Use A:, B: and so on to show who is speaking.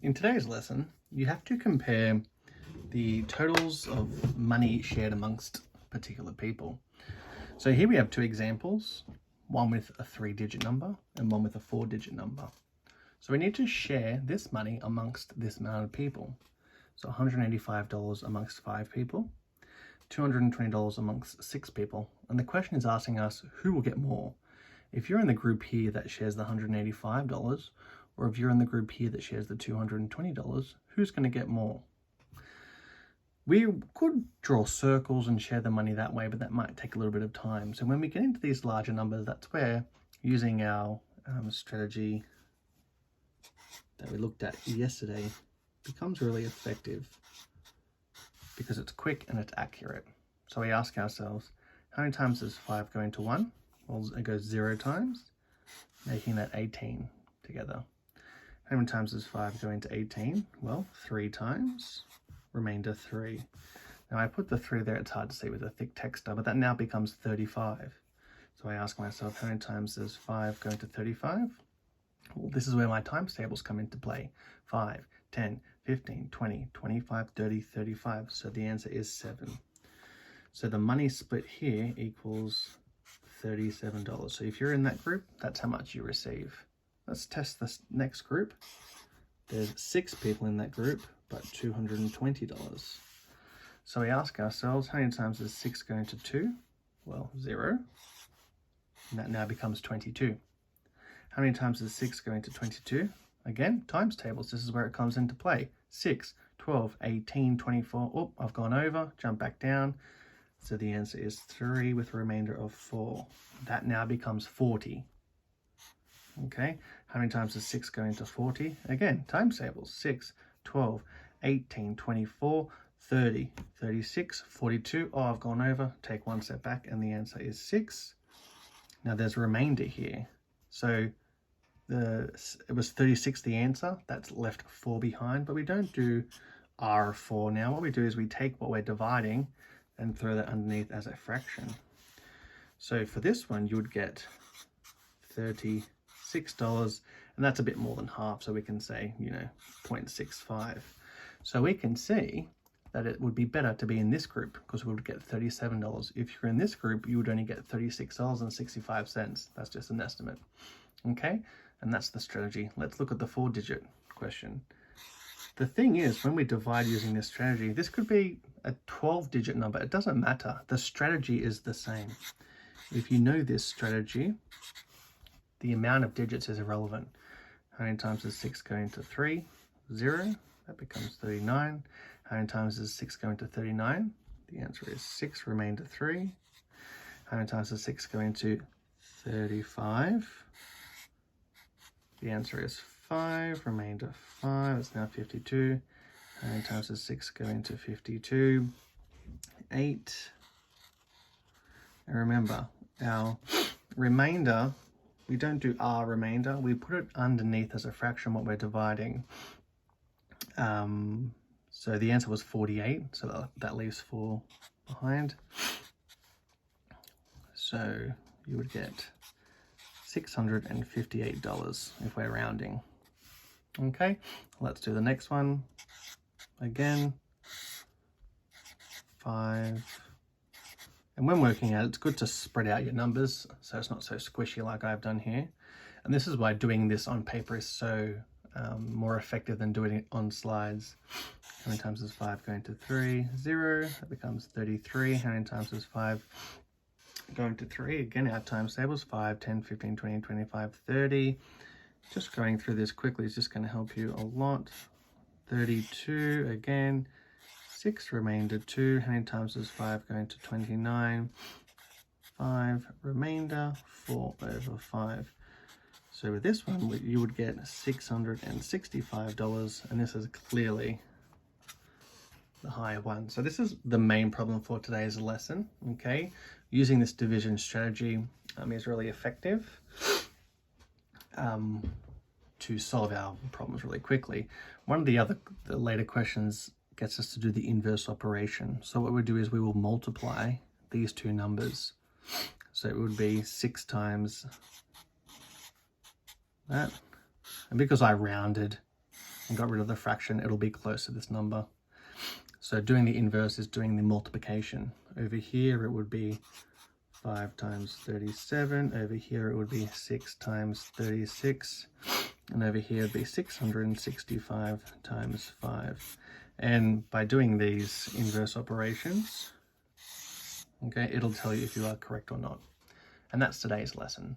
A: In today's lesson, you have to compare the totals of money shared amongst particular people. So here we have two examples, one with a 3-digit number and one with a 4-digit number. So we need to share this money amongst this amount of people. So $185 amongst 5 people, $220 amongst 6 people. And the question is asking us who will get more. If you're in the group here that shares the $185, or if you're in the group here that shares the $220, who's going to get more? We could draw circles and share the money that way, but that might take a little bit of time. So when we get into these larger numbers, that's where using our strategy that we looked at yesterday becomes really effective because it's quick and it's accurate. So we ask ourselves, how many times does 5 go into 1? Well, it goes 0 times, making that 18 together. How many times does 5 go into 18? Well, 3 times, remainder 3. Now I put the 3 there, it's hard to see with a thick texter, but that now becomes 35. So I ask myself, how many times does 5 go into 35? Well, this is where my times tables come into play. 5, 10, 15, 20, 25, 30, 35. So the answer is 7. So the money split here equals $37. So if you're in that group, that's how much you receive. Let's test this next group. There's 6 people in that group, but $220. So we ask ourselves, how many times does 6 go into 2? Well, 0. And that now becomes 22. How many times does 6 go into 22? Again, times tables. This is where it comes into play. 6, 12, 18, 24. Oh, I've gone over. Jump back down. So the answer is 3 with a remainder of 4. That now becomes 40. Okay, how many times does 6 go into 40? Again, times tables. 6, 12, 18, 24, 30, 36, 42. Oh, I've gone over. Take one step back and the answer is 6. Now there's a remainder here. So it was 36 the answer. That's left 4 behind, but we don't do R of 4 now. What we do is we take what we're dividing and throw that underneath as a fraction. So for this one, you would get $36, and that's a bit more than half, so we can say, 0.65. So we can see that it would be better to be in this group because we would get $37. If you're in this group, you would only get $36.65. That's just an estimate. Okay, and that's the strategy. Let's look at the 4-digit question. The thing is, when we divide using this strategy, this could be a 12-digit number. It doesn't matter. The strategy is the same. If you know this strategy, the amount of digits is irrelevant. How many times does 6 go into 3? 0. That becomes 39. How many times does 6 go into 39? The answer is 6, remainder 3. How many times does 6 go into 35? The answer is 5, remainder 5. It's now 52. How many times does 6 go into 52? 8. And remember, our remainder, we don't do R remainder. We put it underneath as a fraction what we're dividing. So the answer was 48. So that leaves 4 behind. So you would get $658 if we're rounding. Okay, let's do the next one. Again, 5. And when working out, it's good to spread out your numbers so it's not so squishy like I've done here. And this is why doing this on paper is so more effective than doing it on slides. How many times does 5 go into 3? 0. That becomes 33. How many times does 5 go into 3? Again, our times tables, 5, 10, 15, 20, 25, 30. Just going through this quickly is just going to help you a lot. 32 again. 6, remainder 2. How many times does 5 go into 29? 5, remainder 4 over 5. So with this one, you would get $665, and this is clearly the higher one. So this is the main problem for today's lesson, okay? Using this division strategy is really effective to solve our problems really quickly. One of the later questions gets us to do the inverse operation. So what we do is we will multiply these two numbers. So it would be 6 times that. And because I rounded, and got rid of the fraction, it'll be close to this number. So doing the inverse is doing the multiplication. Over here it would be 5 times 37. Over here it would be 6 times 36. And over here it would be 665 times 5. And by doing these inverse operations, okay, it'll tell you if you are correct or not. And that's today's lesson.